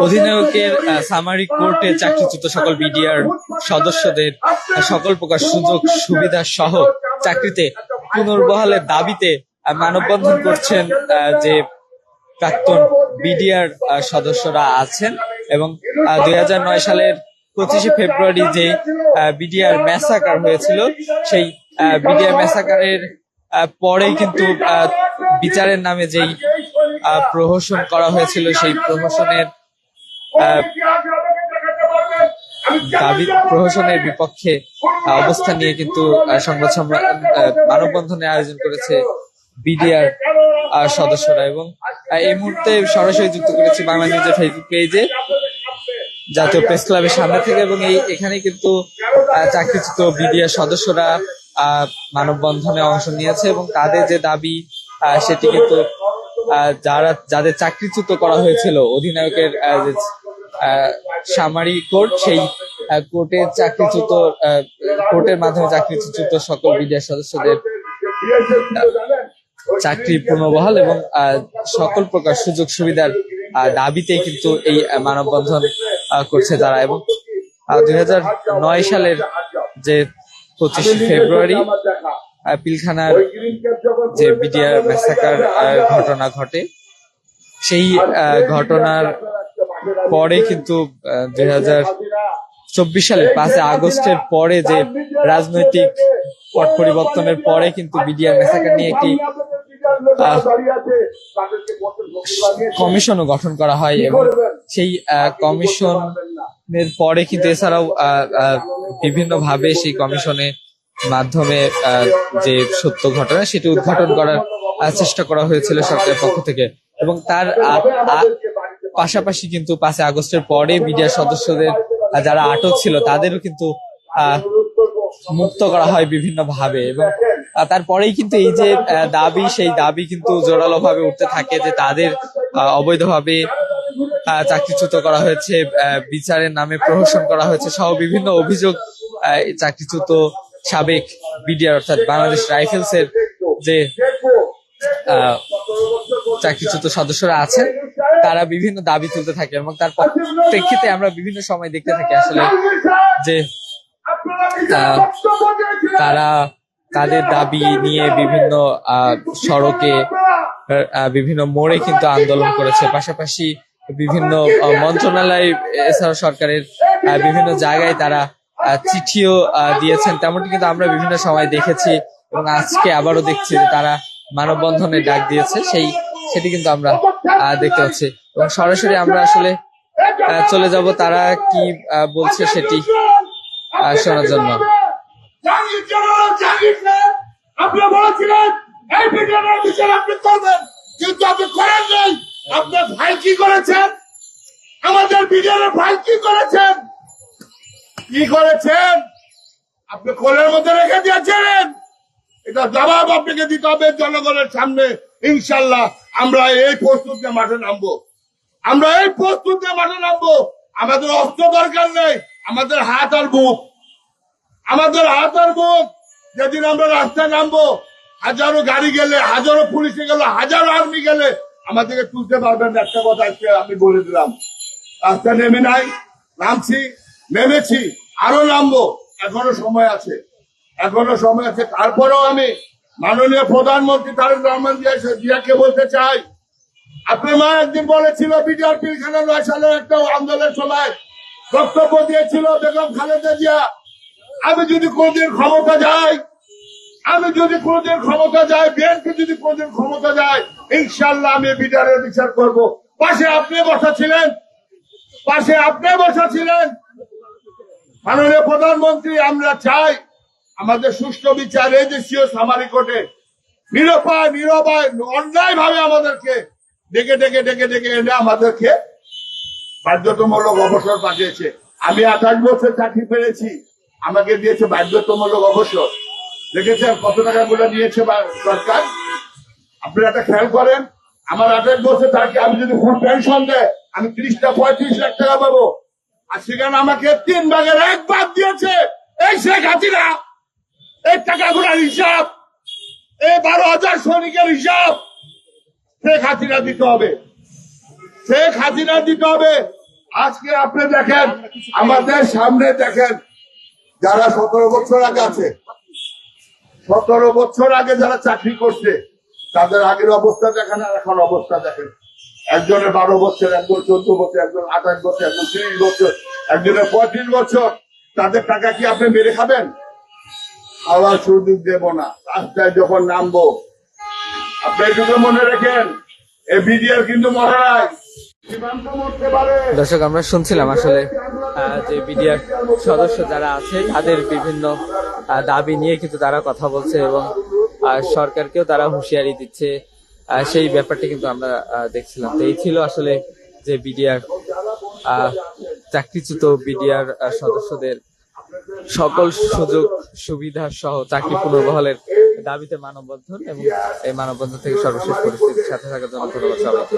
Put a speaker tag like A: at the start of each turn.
A: অধিনায়কের সামারি কোর্টে চাকরিচ্যুত সকল বিডিআর সদস্যদের সকল প্রকার সুযোগ সুবিধা সহ চাকরিতে পুনর্বহালের দাবিতে মানববন্ধন করছেন যে প্রাক্তন বিডিআর সদস্যরা আছেন। এবং 2009 সালের 25শে ফেব্রুয়ারি যে বিডিআর ম্যাসাকার হয়েছিল, সেই বিডিআর ম্যাসাকারের পরেই কিন্তু বিচারের নামে যেই প্রহসন করা হয়েছিল, সেই প্রহসনের প্রহসনের বিপক্ষে অবস্থান নিয়ে কিন্তু সংবাদ সম্মেলন মানববন্ধনের আয়োজন করেছে বিডিআর সদস্যরা। এবং এই মুহূর্তে সরাসরি যুক্ত করেছি বাংলা নিউজের ফেসবুক পেজে জাতীয় প্রেস ক্লাবের সামনে থেকে। এবং এখানে কিন্তু চাকরিচ্যুত বিডিআর সদস্যরা মানববন্ধনে অংশ নিয়েছে এবং তাদের যে দাবি সেটি কিন্তু যাদের চাকরিচ্যুত করা হয়েছিল অধিনায়কের সামারি কোর্ট, সেই কোর্টের চাকরিচ্যুত কোর্টের মাধ্যমে চাকরিচ্যুত সকল বিডিআর সদস্যদের চাকরি পুনর্বহাল এবং সকল প্রকার সুযোগ সুবিধার দাবিতেই কিন্তু এই মানববন্ধন করছে তারা। এবং 2009 সালের যে 25শে ফেব্রুয়ারি পিলখানার যে বিডিআর ম্যাসাকার ঘটনা ঘটে, সেই ঘটনার পরে কিন্তু 2024 সালের 5 আগস্টের পরে যে রাজনৈতিক পট পরিবর্তনের পরে কিন্তু বিডিআর ম্যাসাকার নিয়ে একটি কমিশনও গঠন করা হয়। এবং সেই কমিশনের পরে কিন্তু এছাড়াও বিভিন্ন ভাবে সেই কমিশনের মাধ্যমে যে সত্য ঘটনা সেটি উদ্ঘাটন করার চেষ্টা করা হয়েছিল সরকারের পক্ষ থেকে। এবং তার পাশাপাশি কিন্তু 5 আগস্টের পরে বিডিআর সদস্যদের যারা আটক ছিল তাদেরও কিন্তু মুক্ত করা হয় বিভিন্ন ভাবে। এবং তারপরেই কিন্তু এই যে দাবি, সেই দাবি কিন্তু জোরালো ভাবে উঠতে থাকে যে তাদের অবৈধভাবে চাকরিচ্যুত করা হয়েছে, বিচারের নামে প্রহসন করা হয়েছে সহ বিভিন্ন অভিযোগ চাকরিচ্যুত সাবেক বিডিআর অর্থাৎ বাংলাদেশ রাইফেলস এর যে চাকরিচ্যুত সদস্যরা আছেন তারা বিভিন্ন দাবি তুলতে থাকে। এবং তার প্রেক্ষিতে আমরা বিভিন্ন সময় দেখতে থাকি আসলে যে তারা তাদের দাবি নিয়ে বিভিন্ন সড়কে বিভিন্ন মোড়ে কিন্তু আন্দোলন করেছে। পাশাপাশি বিভিন্ন মন্ত্রণালয় এছাড়াও সরকারের বিভিন্ন জায়গায় তারা চিঠিও দিয়েছেন, তেমনটি কিন্তু আমরা বিভিন্ন সময় দেখেছি। এবং আজকে আবারও দেখছি যে তারা মানববন্ধনের ডাক দিয়েছে, সেটি কিন্তু আমরা দেখতে পাচ্ছি। এবং সরাসরি আমরা আসলে চলে যাব তারা কি বলছে সেটি শোনার জন্য।
B: আপনি বলেছিলেন এই বিডিআর বিচার আপনি করবেন, কিন্তু আপনি করেন নাই। আপনার ভাই কি করেছেন? আমাদের বিডিআর ভাই কি করেছেন? কি করেছেন? আপনি কোলের মধ্যে রেখে দিয়েছেন। এটা জবাব আপনাকে দিতে হবে জনগণের সামনে। ইনশাল্লাহ আমরা এই প্রস্তুতে মাঠে নামবো, আমরা এই প্রস্তুতে মাঠে নামবো। আমাদের অস্ত্র দরকার নেই, আমাদের হাত আর বুক, আমাদের হাত আর বুক। যেদিন আমরা রাস্তায় নামবো, হাজারো গাড়ি গেলে, হাজারো পুলিশে গেলে, হাজারো আর্মি গেলে আমাদেরকে তুলতে পারবেন। একটা কথা আজকে আমি বলে দিলাম, রাস্তা নেমে নাই, নামছি, নেমেছি, আরো নামবো। এখনো সময় আছে, এখনো সময় আছে। তারপরেও আমি মাননীয় প্রধানমন্ত্রী তারেক রহমান জিয়াকে বলতে চাই, আপনার মা একদিন বলেছিল বিডিআর পিলখানা 9 সালের একটা আন্দোলনের সময় বক্তব্য দিয়েছিল বেগম খালেদা জিয়া, আমি যদি কোনদিন ক্ষমতা যাই, আমি যদি কোনদিন ক্ষমতা যাই, বিএনপি যদি কোনদিন ক্ষমতা যায়, ইনশাল্লাহ আমি বিডিআরের বিচার করব। পাশে আপনি বসা ছিলেন, পাশে আপনি বসা ছিলেন। মাননীয় প্রধানমন্ত্রী, আমরা চাই আমাদের সুষ্ঠু বিচার এই দেশীয় সামারি কোর্টে নিরপায় অন্যায় ভাবে আমাদেরকে ডেকে ডেকে ডেকে ডেকে এনে আমাদেরকে বাধ্যতামূলক অবসর পাঠিয়েছে। আমি 28 বছর চাকরি পেয়েছি, আমাকে দিয়েছে বাধ্যতামূলক অবসর। দেখেছেন কত টাকা গুলো নিয়েছে সরকার? আপনারা একটা খেয়াল করেন, আমার 28 বছর চাকরি, আমি যদি ফুল পেনশন দেয় আমি 30-35 লাখ টাকা পাবো। আর সেখানে আমাকে 3 ভাগের 1 ভাগ দিয়েছে এই শেখ হাসিনা। এই টাকাগুলোর হিসাব, এই 12,000 সৈনিকের হিসাব শেখ হাসিনা দিতে হবে। শেখ হাসিনা দিতে হবে। আজকে আপনি দেখেন, আমাদের সামনে দেখেন, যারা 17 বছর আগে আছে, 17 বছর আগে যারা চাকরি করছে, তাদের আগের অবস্থা দেখেন আর এখন অবস্থা দেখেন। একজনের 12 বছর, একজন 14 বছর, একজন 28 বছর, একজন 30 বছর, একজনের 35 বছর। তাদের টাকা কি আপনি মেরে খাবেন? আবার সুযোগ দেব না। রাস্তায় যখন নামবো, আপনি এটুকু মনে রাখেন, এই বিডিআর কিন্তু মরে নাই, সীমান্ত মরতে পারে।
A: দর্শক, আমরা শুনছিলাম আসলে যে বিডিআর সদস্য যারা আছে তাদের বিভিন্ন দাবি নিয়ে কিন্তু তারা কথা বলছে এবং সরকারকেও তারা হুঁশিয়ারি দিচ্ছে। সেই ব্যাপারটি কিন্তু আমরা দেখছিলাম। তো এই ছিল আসলে যে বিডিআর চাকরিচ্যুত বিডিআর সদস্যদের সকল সুযোগ সুবিধা সহ চাকরি পুনর্বহালের দাবিতে মানববন্ধন, এবং এই মানববন্ধন থেকে সর্বশেষ পরিস্থিতির সাথে থাকার জন্য ধন্যবাদ সবাইকে।